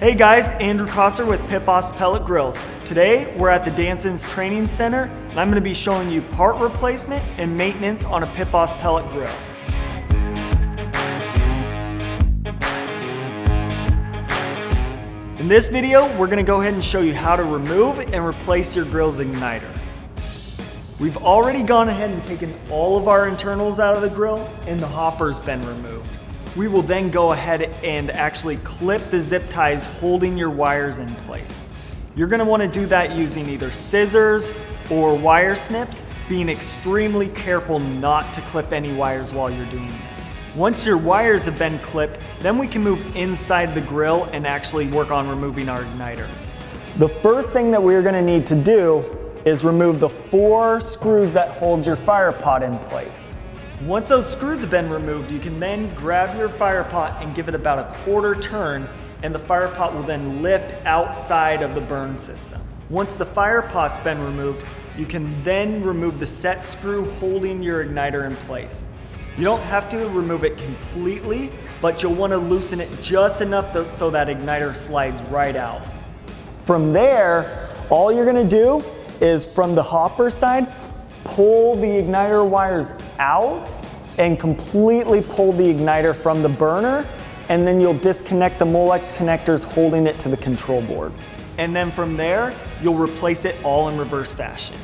Hey guys, Andrew Coster with Pit Boss Pellet Grills. Today we're at the Danson's Training Center and I'm going to be showing you part replacement and maintenance on a Pit Boss Pellet Grill. In this video, we're going to go ahead and show you how to remove and replace your grill's igniter. We've already gone ahead and taken all of our internals out of the grill and the hopper's been removed. We will then go ahead and actually clip the zip ties holding your wires in place. You're going to want to do that using either scissors or wire snips, being extremely careful not to clip any wires while you're doing this. Once your wires have been clipped, then we can move inside the grill and actually work on removing our igniter. The first thing that we're going to need to do is remove the 4 screws that hold your fire pot in place. Once those screws have been removed, you can then grab your fire pot and give it about a 1/4 turn, and the fire pot will then lift outside of the burn system. Once the fire pot's been removed, you can then remove the set screw holding your igniter in place. You don't have to remove it completely, but you'll want to loosen it just enough so that igniter slides right out. From there, all you're going to do is from the hopper side, pull the igniter wires out and completely pull the igniter from the burner, and then you'll disconnect the MOLEX connectors holding it to the control board. And then from there, you'll replace it all in reverse fashion.